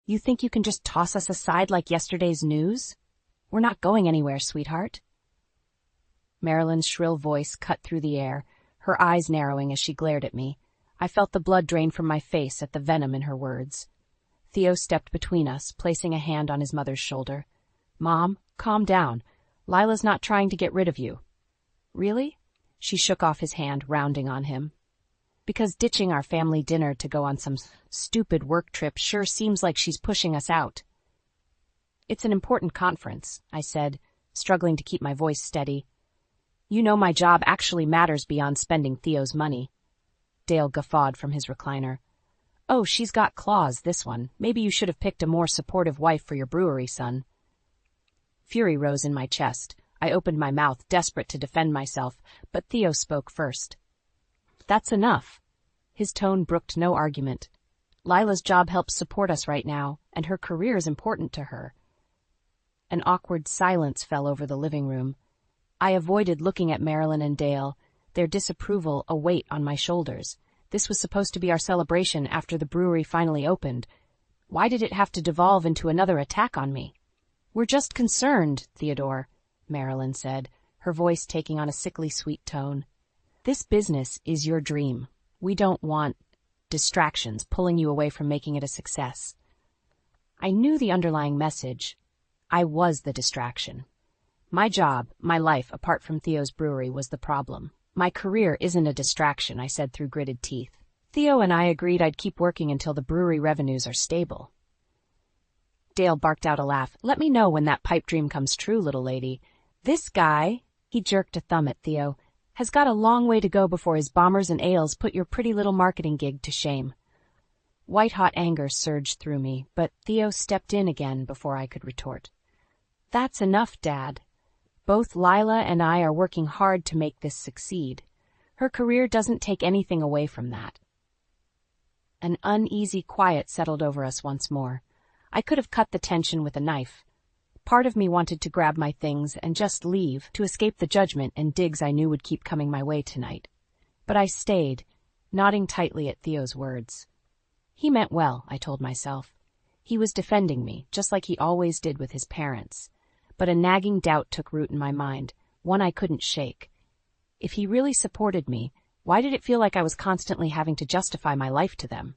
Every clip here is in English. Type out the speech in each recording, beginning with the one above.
You think you can just toss us aside like yesterday's news? We're not going anywhere, sweetheart. Marilyn's shrill voice cut through the air, her eyes narrowing as she glared at me. I felt the blood drain from my face at the venom in her words. Theo stepped between us, placing a hand on his mother's shoulder. Mom, calm down. Lila's not trying to get rid of you. Really? She shook off his hand, rounding on him. Because ditching our family dinner to go on some stupid work trip sure seems like she's pushing us out. It's an important conference, I said, struggling to keep my voice steady. You know my job actually matters beyond spending Theo's money. Dale guffawed from his recliner. Oh, she's got claws, this one. Maybe you should have picked a more supportive wife for your brewery, son. Fury rose in my chest. I opened my mouth, desperate to defend myself, but Theo spoke first. That's enough. His tone brooked no argument. Lila's job helps support us right now, and her career is important to her. An awkward silence fell over the living room. I avoided looking at Marilyn and Dale, their disapproval a weight on my shoulders. This was supposed to be our celebration after the brewery finally opened. Why did it have to devolve into another attack on me? We're just concerned, Theodore, Marilyn said, her voice taking on a sickly sweet tone. This business is your dream. We don't want distractions pulling you away from making it a success. I knew the underlying message. I was the distraction. My job, my life apart from Theo's brewery was the problem. My career isn't a distraction, I said through gritted teeth. Theo and I agreed I'd keep working until the brewery revenues are stable. Dale barked out a laugh. Let me know when that pipe dream comes true, little lady. This guy, he jerked a thumb at Theo, has got a long way to go before his bombers and ales put your pretty little marketing gig to shame. White-hot anger surged through me, but Theo stepped in again before I could retort. That's enough, Dad. Both Lila and I are working hard to make this succeed. Her career doesn't take anything away from that. An uneasy quiet settled over us once more. I could have cut the tension with a knife. Part of me wanted to grab my things and just leave to escape the judgment and digs I knew would keep coming my way tonight. But I stayed, nodding tightly at Theo's words. He meant well, I told myself. He was defending me, just like he always did with his parents. But a nagging doubt took root in my mind, one I couldn't shake. If he really supported me, why did it feel like I was constantly having to justify my life to them?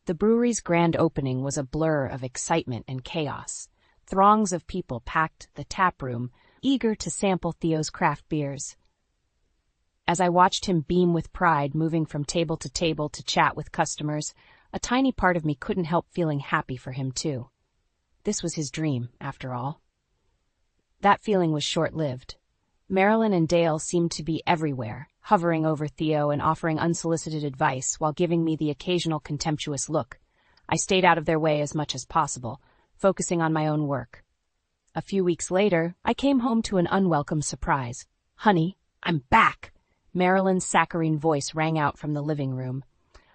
The brewery's grand opening was a blur of excitement and chaos. Throngs of people packed the tap room, eager to sample Theo's craft beers. As I watched him beam with pride, moving from table to chat with customers, a tiny part of me couldn't help feeling happy for him, too. This was his dream, after all. That feeling was short-lived. Marilyn and Dale seemed to be everywhere, hovering over Theo and offering unsolicited advice while giving me the occasional contemptuous look. I stayed out of their way as much as possible, focusing on my own work. A few weeks later, I came home to an unwelcome surprise. Honey, I'm back! Marilyn's saccharine voice rang out from the living room.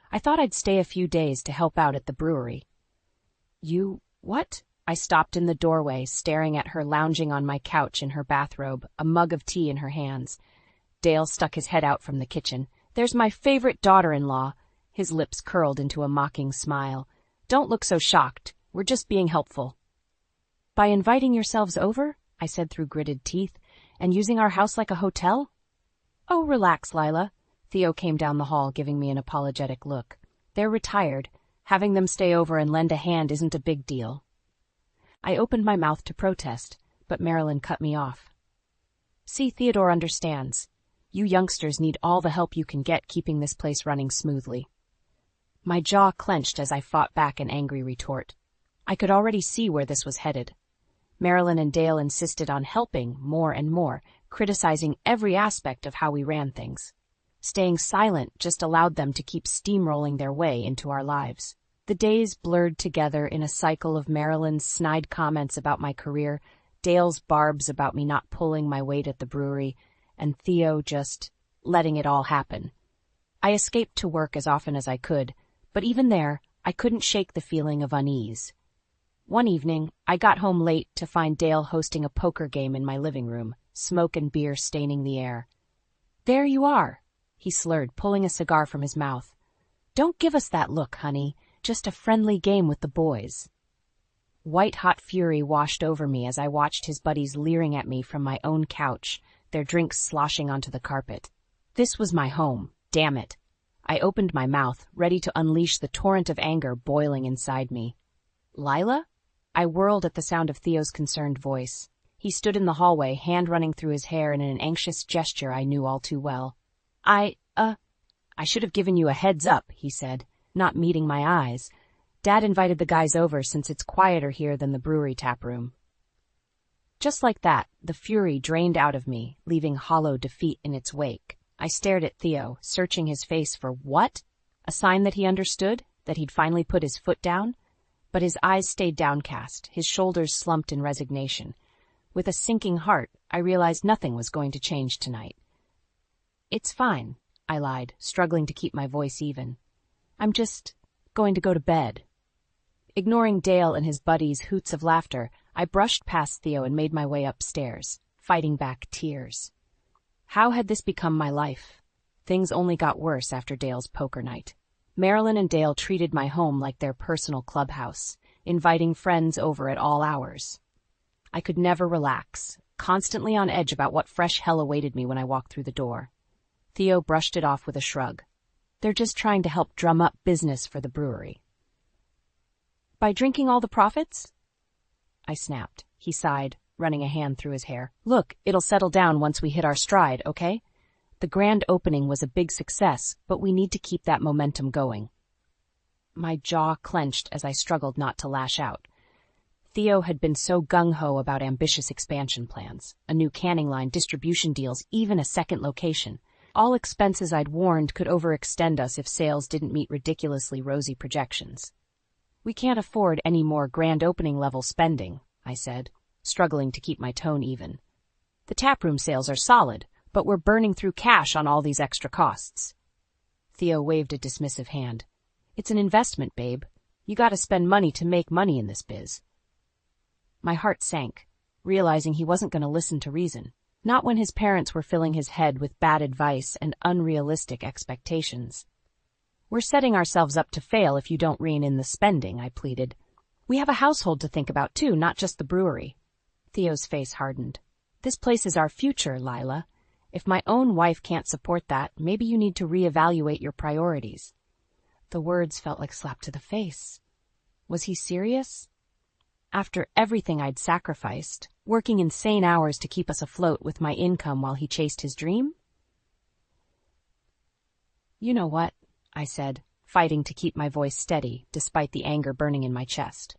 I thought I'd stay a few days to help out at the brewery. You, what? I stopped in the doorway, staring at her lounging on my couch in her bathrobe, a mug of tea in her hands. Dale stuck his head out from the kitchen. There's my favorite daughter-in-law. His lips curled into a mocking smile. Don't look so shocked. We're just being helpful. By inviting yourselves over, I said through gritted teeth, and using our house like a hotel? Oh, relax, Lila. Theo came down the hall, giving me an apologetic look. They're retired. Having them stay over and lend a hand isn't a big deal. I opened my mouth to protest, but Marilyn cut me off. See, Theodore understands. You youngsters need all the help you can get keeping this place running smoothly. My jaw clenched as I fought back an angry retort. I could already see where this was headed. Marilyn and Dale insisted on helping more and more, criticizing every aspect of how we ran things. Staying silent just allowed them to keep steamrolling their way into our lives. The days blurred together in a cycle of Marilyn's snide comments about my career, Dale's barbs about me not pulling my weight at the brewery, and Theo just letting it all happen. I escaped to work as often as I could, but even there, I couldn't shake the feeling of unease. One evening, I got home late to find Dale hosting a poker game in my living room, smoke and beer staining the air. There you are, he slurred, pulling a cigar from his mouth. Don't give us that look, honey. Just a friendly game with the boys. White-hot fury washed over me as I watched his buddies leering at me from my own couch, their drinks sloshing onto the carpet. This was my home, damn it. I opened my mouth, ready to unleash the torrent of anger boiling inside me. Lila? I whirled at the sound of Theo's concerned voice. He stood in the hallway, hand running through his hair in an anxious gesture I knew all too well. I should have given you a heads up, he said, not meeting my eyes. Dad invited the guys over since it's quieter here than the brewery tap room. Just like that, the fury drained out of me, leaving hollow defeat in its wake. I stared at Theo, searching his face for what? A sign that he understood, that he'd finally put his foot down? But his eyes stayed downcast, his shoulders slumped in resignation. With a sinking heart, I realized nothing was going to change tonight. It's fine, I lied, struggling to keep my voice even. I'm just going to go to bed. Ignoring Dale and his buddies' hoots of laughter, I brushed past Theo and made my way upstairs, fighting back tears. How had this become my life? Things only got worse after Dale's poker night. Marilyn and Dale treated my home like their personal clubhouse, inviting friends over at all hours. I could never relax, constantly on edge about what fresh hell awaited me when I walked through the door. Theo brushed it off with a shrug. They're just trying to help drum up business for the brewery. By drinking all the profits? I snapped. He sighed, running a hand through his hair. Look, it'll settle down once we hit our stride, okay? The grand opening was a big success, but we need to keep that momentum going. My jaw clenched as I struggled not to lash out. Theo had been so gung-ho about ambitious expansion plans, a new canning line, distribution deals, even a second location. All expenses I'd warned could overextend us if sales didn't meet ridiculously rosy projections. We can't afford any more grand opening level spending, I said, struggling to keep my tone even. The taproom sales are solid, but we're burning through cash on all these extra costs. Theo waved a dismissive hand. It's an investment, babe. You gotta spend money to make money in this biz. My heart sank, realizing he wasn't gonna listen to reason. Not when his parents were filling his head with bad advice and unrealistic expectations. We're setting ourselves up to fail if you don't rein in the spending, I pleaded. We have a household to think about too, not just the brewery. Theo's face hardened. This place is our future, Lila. If my own wife can't support that, maybe you need to reevaluate your priorities. The words felt like a slap to the face. Was he serious? After everything I'd sacrificed, working insane hours to keep us afloat with my income while he chased his dream? You know what? I said, fighting to keep my voice steady, despite the anger burning in my chest.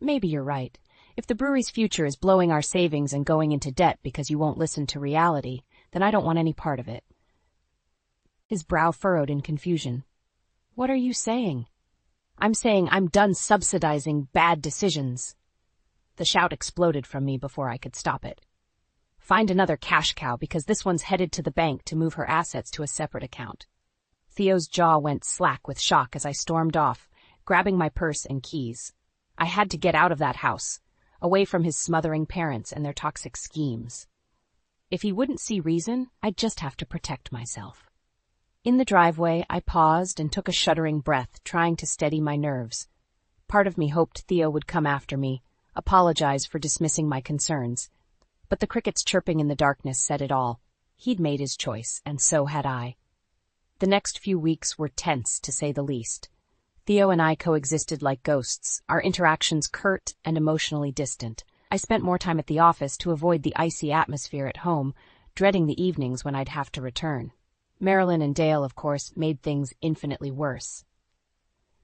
Maybe you're right. If the brewery's future is blowing our savings and going into debt because you won't listen to reality, then I don't want any part of it. His brow furrowed in confusion. What are you saying? I'm saying I'm done subsidizing bad decisions. The shout exploded from me before I could stop it. Find another cash cow because this one's headed to the bank to move her assets to a separate account. Theo's jaw went slack with shock as I stormed off, grabbing my purse and keys. I had to get out of that house, away from his smothering parents and their toxic schemes. If he wouldn't see reason, I'd just have to protect myself. In the driveway, I paused and took a shuddering breath, trying to steady my nerves. Part of me hoped Theo would come after me, apologize for dismissing my concerns. But the crickets chirping in the darkness said it all. He'd made his choice, and so had I. The next few weeks were tense, to say the least. Theo and I coexisted like ghosts, our interactions curt and emotionally distant. I spent more time at the office to avoid the icy atmosphere at home, dreading the evenings when I'd have to return. Marilyn and Dale, of course, made things infinitely worse.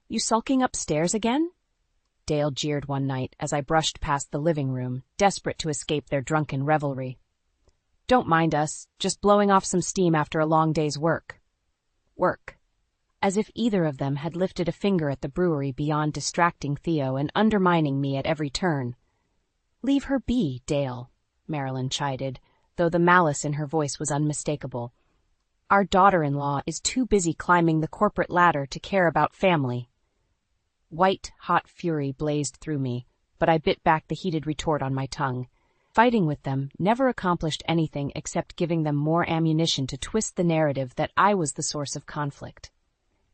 You sulking upstairs again? Dale jeered one night as I brushed past the living room, desperate to escape their drunken revelry. Don't mind us, just blowing off some steam after a long day's work. Work. As if either of them had lifted a finger at the brewery beyond distracting Theo and undermining me at every turn. Leave her be, Dale, Marilyn chided, though the malice in her voice was unmistakable. Our daughter-in-law is too busy climbing the corporate ladder to care about family. White, hot fury blazed through me, but I bit back the heated retort on my tongue. Fighting with them never accomplished anything except giving them more ammunition to twist the narrative that I was the source of conflict.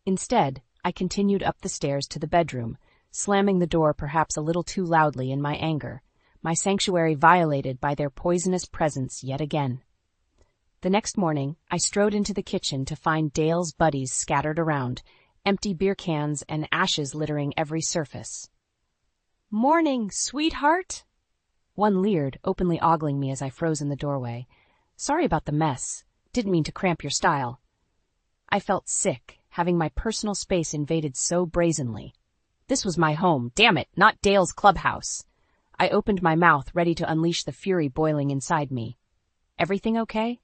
Instead, I continued up the stairs to the bedroom, slamming the door perhaps a little too loudly in my anger, my sanctuary violated by their poisonous presence yet again. The next morning, I strode into the kitchen to find Dale's buddies scattered around, empty beer cans and ashes littering every surface. "Morning, sweetheart!" One leered, openly ogling me as I froze in the doorway. "Sorry about the mess. Didn't mean to cramp your style." I felt sick, having my personal space invaded so brazenly. This was my home, damn it, not Dale's clubhouse. I opened my mouth, ready to unleash the fury boiling inside me. "Everything okay?"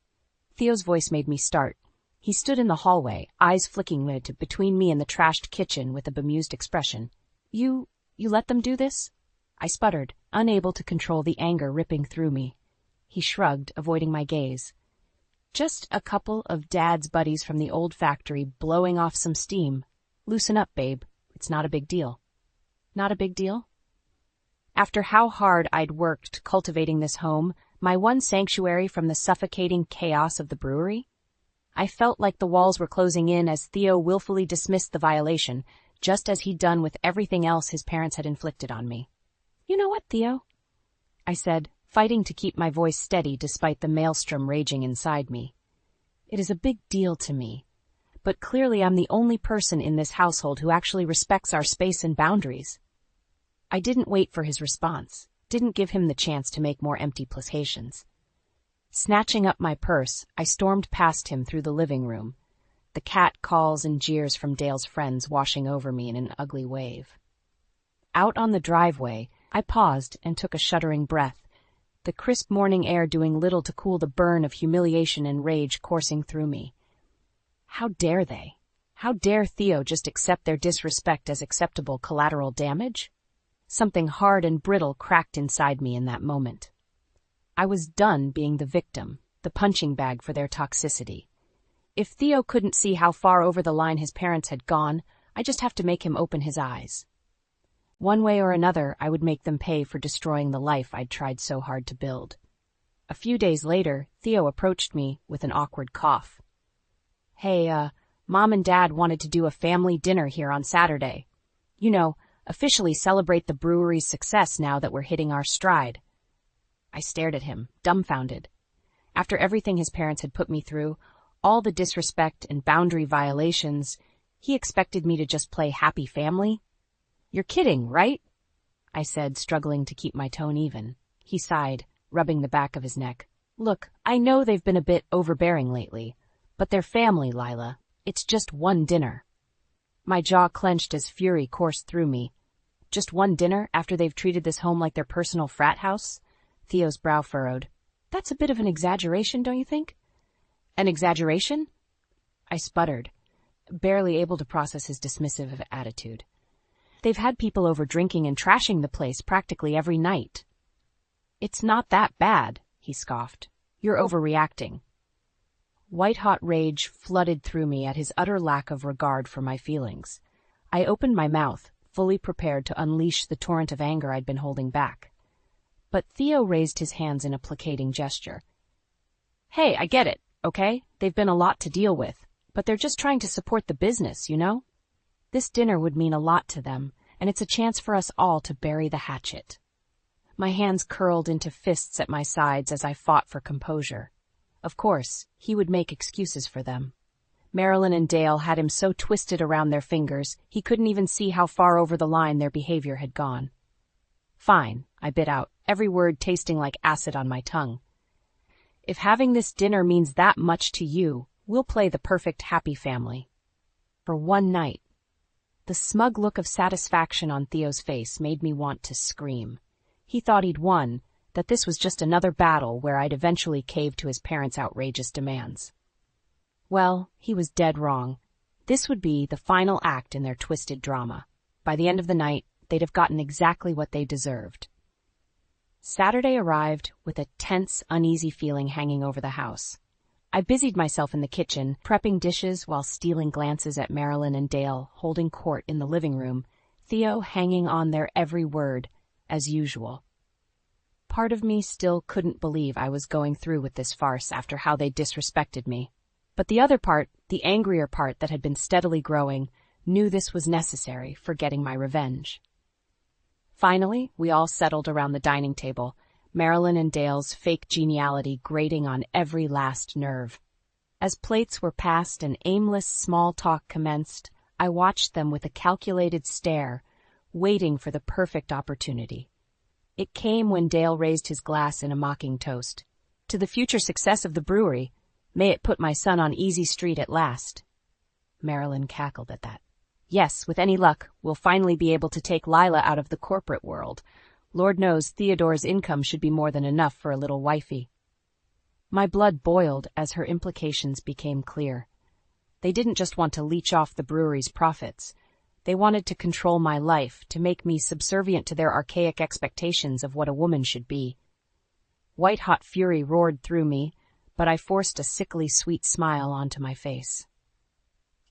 Theo's voice made me start. He stood in the hallway, eyes flicking between me and the trashed kitchen with a bemused expression. You let them do this?" I sputtered, unable to control the anger ripping through me. He shrugged, avoiding my gaze. "Just a couple of Dad's buddies from the old factory blowing off some steam. Loosen up, babe. It's not a big deal." Not a big deal? After how hard I'd worked cultivating this home, my one sanctuary from the suffocating chaos of the brewery, I felt like the walls were closing in as Theo willfully dismissed the violation, just as he'd done with everything else his parents had inflicted on me. "You know what, Theo?" I said, fighting to keep my voice steady despite the maelstrom raging inside me. "It is a big deal to me, but clearly I'm the only person in this household who actually respects our space and boundaries." I didn't wait for his response, didn't give him the chance to make more empty placations. Snatching up my purse, I stormed past him through the living room, the cat calls and jeers from Dale's friends washing over me in an ugly wave. Out on the driveway, I paused and took a shuddering breath, the crisp morning air doing little to cool the burn of humiliation and rage coursing through me. How dare they? How dare Theo just accept their disrespect as acceptable collateral damage? Something hard and brittle cracked inside me in that moment. I was done being the victim, the punching bag for their toxicity. If Theo couldn't see how far over the line his parents had gone, I just have to make him open his eyes. One way or another, I would make them pay for destroying the life I'd tried so hard to build. A few days later, Theo approached me with an awkward cough. "Hey, Mom and Dad wanted to do a family dinner here on Saturday. You know, officially celebrate the brewery's success now that we're hitting our stride." I stared at him, dumbfounded. After everything his parents had put me through, all the disrespect and boundary violations, he expected me to just play happy family? "You're kidding, right?" I said, struggling to keep my tone even. He sighed, rubbing the back of his neck. "Look, I know they've been a bit overbearing lately, but they're family, Lila. It's just one dinner." My jaw clenched as fury coursed through me. Just one dinner after they've treated this home like their personal frat house? Theo's brow furrowed. "That's a bit of an exaggeration, don't you think?" "An exaggeration?" I sputtered, barely able to process his dismissive attitude. "They've had people over drinking and trashing the place practically every night." "It's not that bad," he scoffed. "You're overreacting." White-hot rage flooded through me at his utter lack of regard for my feelings. I opened my mouth, fully prepared to unleash the torrent of anger I'd been holding back. But Theo raised his hands in a placating gesture. "Hey, I get it, okay? They've been a lot to deal with, but they're just trying to support the business, you know? This dinner would mean a lot to them, and it's a chance for us all to bury the hatchet." My hands curled into fists at my sides as I fought for composure. Of course, he would make excuses for them. Marilyn and Dale had him so twisted around their fingers, he couldn't even see how far over the line their behavior had gone. "Fine," I bit out, every word tasting like acid on my tongue. "If having this dinner means that much to you, we'll play the perfect happy family. For one night." The smug look of satisfaction on Theo's face made me want to scream. He thought he'd won, that this was just another battle where I'd eventually cave to his parents' outrageous demands. Well, he was dead wrong. This would be the final act in their twisted drama. By the end of the night, they'd have gotten exactly what they deserved. Saturday arrived with a tense, uneasy feeling hanging over the house. I busied myself in the kitchen, prepping dishes while stealing glances at Marilyn and Dale holding court in the living room, Theo hanging on their every word, as usual. Part of me still couldn't believe I was going through with this farce after how they disrespected me. But the other part, the angrier part that had been steadily growing, knew this was necessary for getting my revenge. Finally, we all settled around the dining table, Marilyn and Dale's fake geniality grating on every last nerve. As plates were passed and aimless small talk commenced, I watched them with a calculated stare, waiting for the perfect opportunity. It came when Dale raised his glass in a mocking toast. To the future success of the brewery, may it put my son on easy street at last. Marilyn cackled at that. Yes, with any luck, we'll finally be able to take Lila out of the corporate world. Lord knows Theodore's income should be more than enough for a little wifey. My blood boiled as her implications became clear. They didn't just want to leech off the brewery's profits. They wanted to control my life, to make me subservient to their archaic expectations of what a woman should be. White-hot fury roared through me, but I forced a sickly sweet smile onto my face.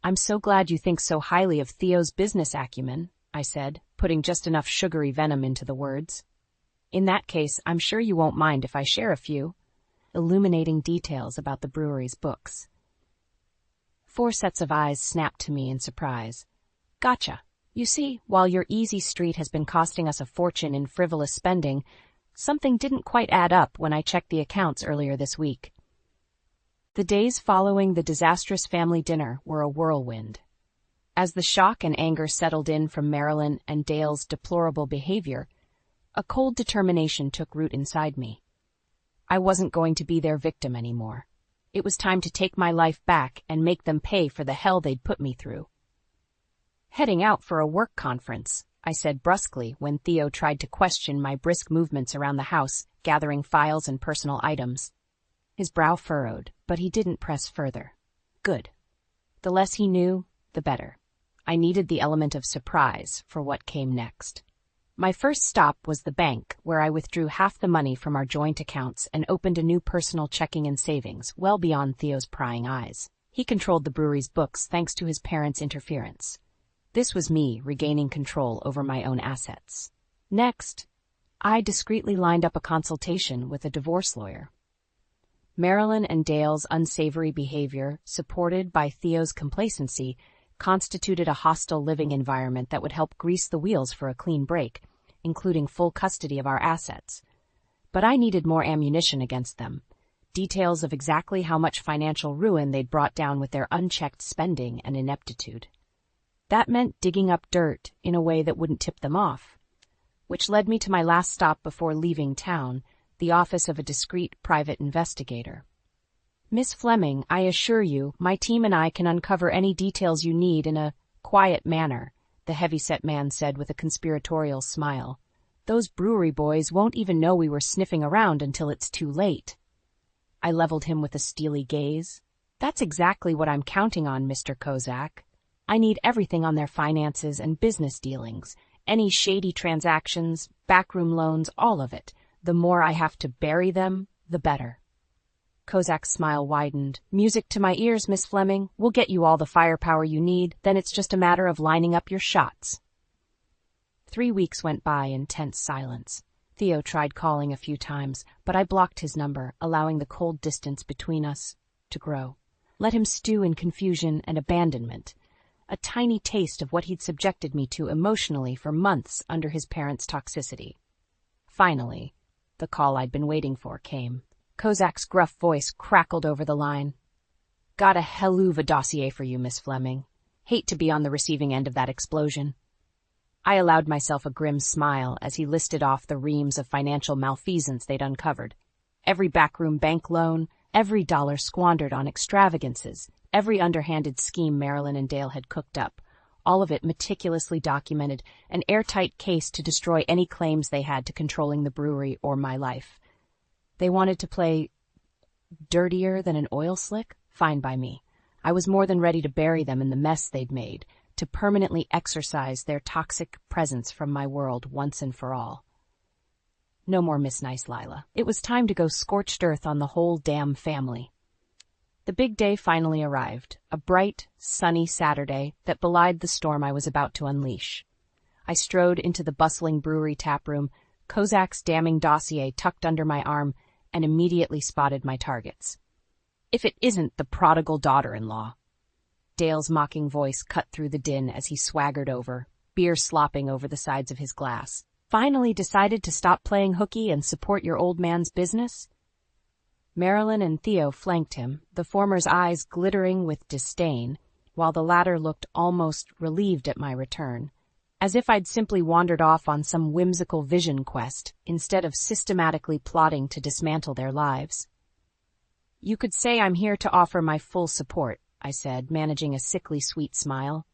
I'm so glad you think so highly of Theo's business acumen, I said, putting just enough sugary venom into the words. In that case, I'm sure you won't mind if I share a few illuminating details about the brewery's books. 4 sets of eyes snapped to me in surprise. Gotcha. You see, while your easy street has been costing us a fortune in frivolous spending, something didn't quite add up when I checked the accounts earlier this week. The days following the disastrous family dinner were a whirlwind. As the shock and anger settled in from Marilyn and Dale's deplorable behavior, a cold determination took root inside me. I wasn't going to be their victim anymore. It was time to take my life back and make them pay for the hell they'd put me through. Heading out for a work conference, I said brusquely when Theo tried to question my brisk movements around the house, gathering files and personal items. His brow furrowed, but he didn't press further. Good. The less he knew, the better. I needed the element of surprise for what came next. My first stop was the bank, where I withdrew half the money from our joint accounts and opened a new personal checking and savings, well beyond Theo's prying eyes. He controlled the brewery's books thanks to his parents' interference. This was me regaining control over my own assets. Next, I discreetly lined up a consultation with a divorce lawyer. Marilyn and Dale's unsavory behavior, supported by Theo's complacency, constituted a hostile living environment that would help grease the wheels for a clean break, including full custody of our assets. But I needed more ammunition against them. Details of exactly how much financial ruin they'd brought down with their unchecked spending and ineptitude. That meant digging up dirt in a way that wouldn't tip them off. Which led me to my last stop before leaving town, the office of a discreet private investigator. Miss Fleming, I assure you, my team and I can uncover any details you need in a quiet manner, the heavyset man said with a conspiratorial smile. Those brewery boys won't even know we were sniffing around until it's too late. I leveled him with a steely gaze. That's exactly what I'm counting on, Mr. Kozak. I need everything on their finances and business dealings, any shady transactions, backroom loans, all of it. The more I have to bury them, the better. Kozak's smile widened. Music to my ears, Miss Fleming. We'll get you all the firepower you need, then it's just a matter of lining up your shots. 3 weeks went by in tense silence. Theo tried calling a few times, but I blocked his number, allowing the cold distance between us to grow. Let him stew in confusion and abandonment, a tiny taste of what he'd subjected me to emotionally for months under his parents' toxicity. Finally, the call I'd been waiting for came. Kozak's gruff voice crackled over the line. Got a hell of a dossier for you, Miss Fleming. Hate to be on the receiving end of that explosion. I allowed myself a grim smile as he listed off the reams of financial malfeasance they'd uncovered. Every backroom bank loan, every dollar squandered on extravagances, every underhanded scheme Marilyn and Dale had cooked up, all of it meticulously documented, an airtight case to destroy any claims they had to controlling the brewery or my life. They wanted to play dirtier than an oil slick? Fine by me. I was more than ready to bury them in the mess they'd made, to permanently exorcise their toxic presence from my world once and for all. No more Miss Nice Lila. It was time to go scorched earth on the whole damn family. The big day finally arrived, a bright, sunny Saturday that belied the storm I was about to unleash. I strode into the bustling brewery taproom, Kozak's damning dossier tucked under my arm, and immediately spotted my targets. If it isn't the prodigal daughter-in-law. Dale's mocking voice cut through the din as he swaggered over, beer slopping over the sides of his glass. Finally decided to stop playing hooky and support your old man's business? Marilyn and Theo flanked him, the former's eyes glittering with disdain, while the latter looked almost relieved at my return, as if I'd simply wandered off on some whimsical vision quest instead of systematically plotting to dismantle their lives. You could say I'm here to offer my full support, I said, managing a sickly sweet smile.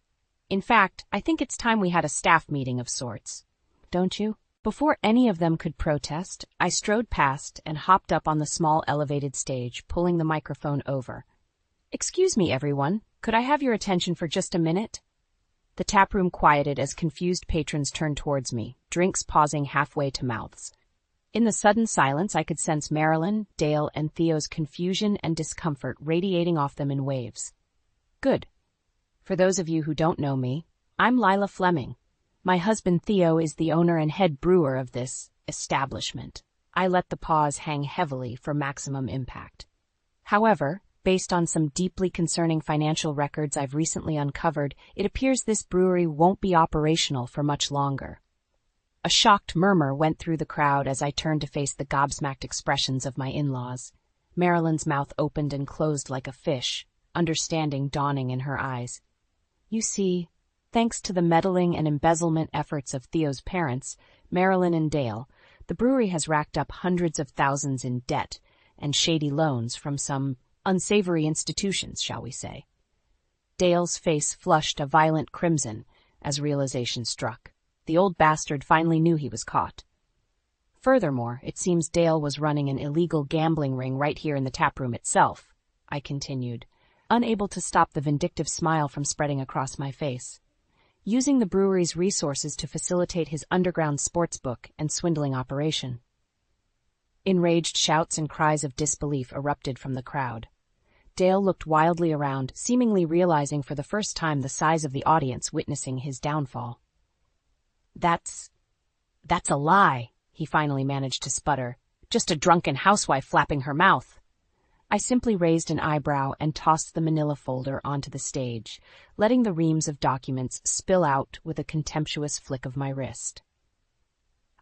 In fact, I think it's time we had a staff meeting of sorts. Don't you? Before any of them could protest, I strode past and hopped up on the small elevated stage, pulling the microphone over. Excuse me, everyone. Could I have your attention for just a minute? The taproom quieted as confused patrons turned towards me, drinks pausing halfway to mouths. In the sudden silence, I could sense Marilyn, Dale, and Theo's confusion and discomfort radiating off them in waves. Good. For those of you who don't know me, I'm Lila Fleming. My husband Theo is the owner and head brewer of this establishment. I let the pause hang heavily for maximum impact. However, based on some deeply concerning financial records I've recently uncovered, it appears this brewery won't be operational for much longer. A shocked murmur went through the crowd as I turned to face the gobsmacked expressions of my in-laws. Marilyn's mouth opened and closed like a fish, understanding dawning in her eyes. You see, thanks to the meddling and embezzlement efforts of Theo's parents, Marilyn and Dale, the brewery has racked up hundreds of thousands in debt and shady loans from some unsavory institutions, shall we say. Dale's face flushed a violent crimson as realization struck. The old bastard finally knew he was caught. Furthermore, it seems Dale was running an illegal gambling ring right here in the taproom itself, I continued, unable to stop the vindictive smile from spreading across my face, using the brewery's resources to facilitate his underground sportsbook and swindling operation. Enraged shouts and cries of disbelief erupted from the crowd. Dale looked wildly around, seemingly realizing for the first time the size of the audience witnessing his downfall. That's a lie, he finally managed to sputter. Just a drunken housewife flapping her mouth. I simply raised an eyebrow and tossed the manila folder onto the stage, letting the reams of documents spill out with a contemptuous flick of my wrist.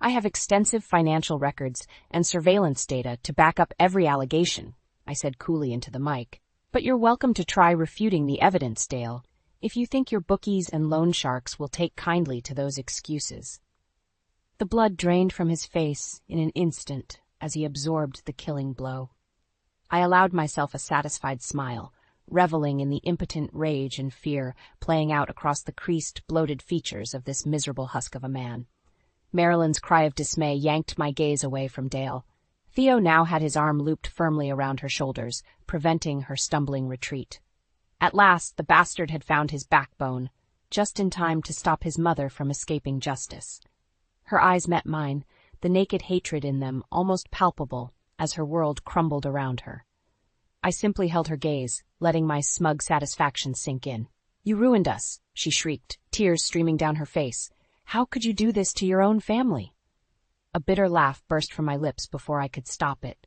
I have extensive financial records and surveillance data to back up every allegation, I said coolly into the mic. But you're welcome to try refuting the evidence, Dale, if you think your bookies and loan sharks will take kindly to those excuses. The blood drained from his face in an instant as he absorbed the killing blow. I allowed myself a satisfied smile, reveling in the impotent rage and fear playing out across the creased, bloated features of this miserable husk of a man. Marilyn's cry of dismay yanked my gaze away from Dale. Theo now had his arm looped firmly around her shoulders, preventing her stumbling retreat. At last, the bastard had found his backbone, just in time to stop his mother from escaping justice. Her eyes met mine, the naked hatred in them almost palpable as her world crumbled around her. I simply held her gaze, letting my smug satisfaction sink in. You ruined us, she shrieked, tears streaming down her face. How could you do this to your own family? A bitter laugh burst from my lips before I could stop it.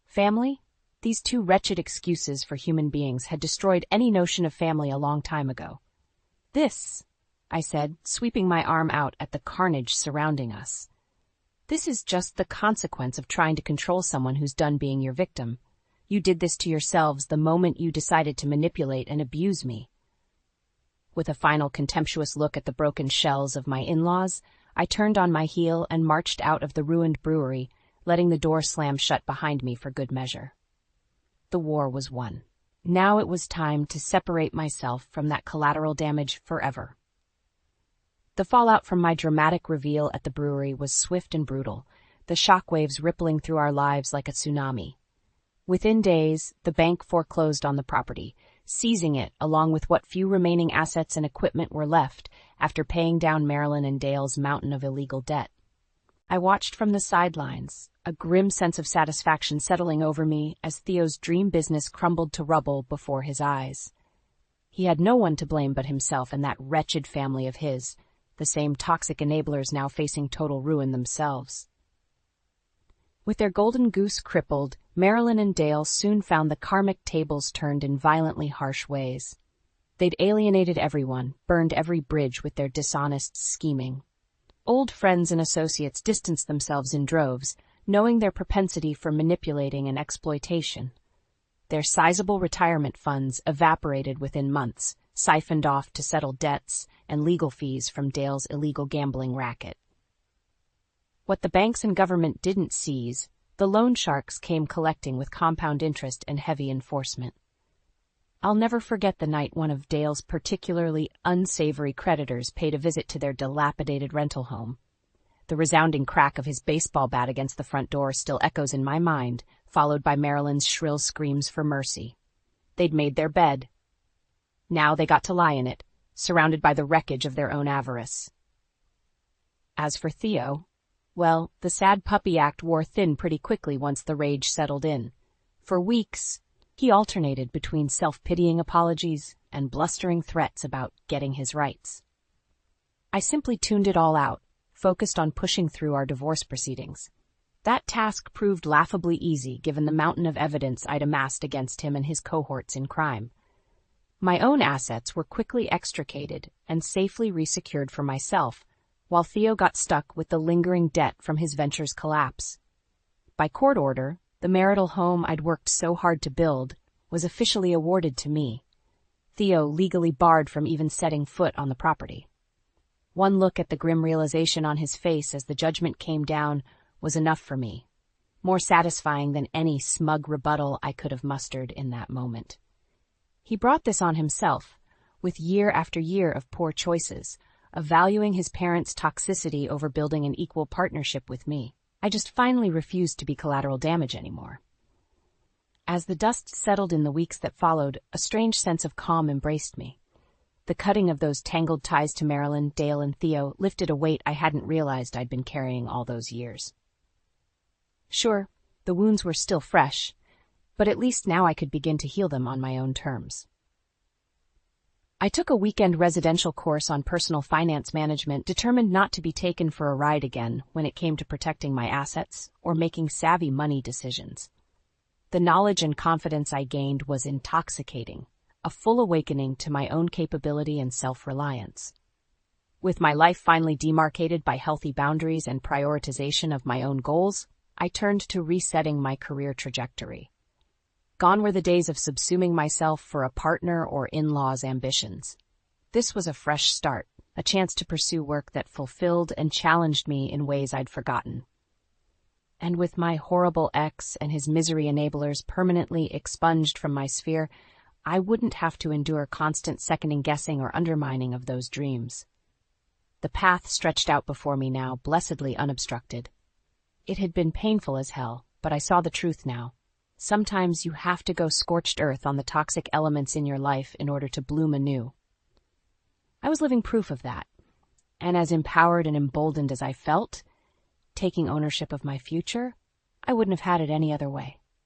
Family? These two wretched excuses for human beings had destroyed any notion of family a long time ago. This, I said, sweeping my arm out at the carnage surrounding us. This is just the consequence of trying to control someone who's done being your victim. You did this to yourselves the moment you decided to manipulate and abuse me. With a final contemptuous look at the broken shells of my in-laws, I turned on my heel and marched out of the ruined brewery, letting the door slam shut behind me for good measure. The war was won. Now it was time to separate myself from that collateral damage forever. The fallout from my dramatic reveal at the brewery was swift and brutal, the shockwaves rippling through our lives like a tsunami. Within days, the bank foreclosed on the property, seizing it along with what few remaining assets and equipment were left after paying down Marilyn and Dale's mountain of illegal debt. I watched from the sidelines, a grim sense of satisfaction settling over me as Theo's dream business crumbled to rubble before his eyes. He had no one to blame but himself and that wretched family of his, the same toxic enablers now facing total ruin themselves. With their golden goose crippled, Marilyn and Dale soon found the karmic tables turned in violently harsh ways. They'd alienated everyone, burned every bridge with their dishonest scheming. Old friends and associates distanced themselves in droves, knowing their propensity for manipulating and exploitation. Their sizable retirement funds evaporated within months, siphoned off to settle debts and legal fees from Dale's illegal gambling racket. What the banks and government didn't seize, the loan sharks came collecting with compound interest and heavy enforcement. I'll never forget the night one of Dale's particularly unsavory creditors paid a visit to their dilapidated rental home. The resounding crack of his baseball bat against the front door still echoes in my mind, followed by Marilyn's shrill screams for mercy. They'd made their bed. Now they got to lie in it, surrounded by the wreckage of their own avarice. As for Theo, well, the sad puppy act wore thin pretty quickly once the rage settled in. For weeks, he alternated between self-pitying apologies and blustering threats about getting his rights. I simply tuned it all out, focused on pushing through our divorce proceedings. That task proved laughably easy given the mountain of evidence I'd amassed against him and his cohorts in crime. My own assets were quickly extricated and safely resecured for myself, while Theo got stuck with the lingering debt from his venture's collapse. By court order, the marital home I'd worked so hard to build was officially awarded to me, Theo legally barred from even setting foot on the property. One look at the grim realization on his face as the judgment came down was enough for me, more satisfying than any smug rebuttal I could have mustered in that moment. He brought this on himself, with year after year of poor choices, of valuing his parents' toxicity over building an equal partnership with me. I just finally refused to be collateral damage anymore. As the dust settled in the weeks that followed, a strange sense of calm embraced me. The cutting of those tangled ties to Marilyn, Dale, and Theo lifted a weight I hadn't realized I'd been carrying all those years. Sure, the wounds were still fresh, but at least now I could begin to heal them on my own terms. I took a weekend residential course on personal finance management, determined not to be taken for a ride again when it came to protecting my assets or making savvy money decisions. The knowledge and confidence I gained was intoxicating, a full awakening to my own capability and self-reliance. With my life finally demarcated by healthy boundaries and prioritization of my own goals, I turned to resetting my career trajectory. Gone were the days of subsuming myself for a partner or in-laws' ambitions. This was a fresh start, a chance to pursue work that fulfilled and challenged me in ways I'd forgotten. And with my horrible ex and his misery enablers permanently expunged from my sphere, I wouldn't have to endure constant seconding-guessing or undermining of those dreams. The path stretched out before me now, blessedly unobstructed. It had been painful as hell, but I saw the truth now. Sometimes you have to go scorched earth on the toxic elements in your life in order to bloom anew. I was living proof of that, and as empowered and emboldened as I felt, taking ownership of my future, I wouldn't have had it any other way.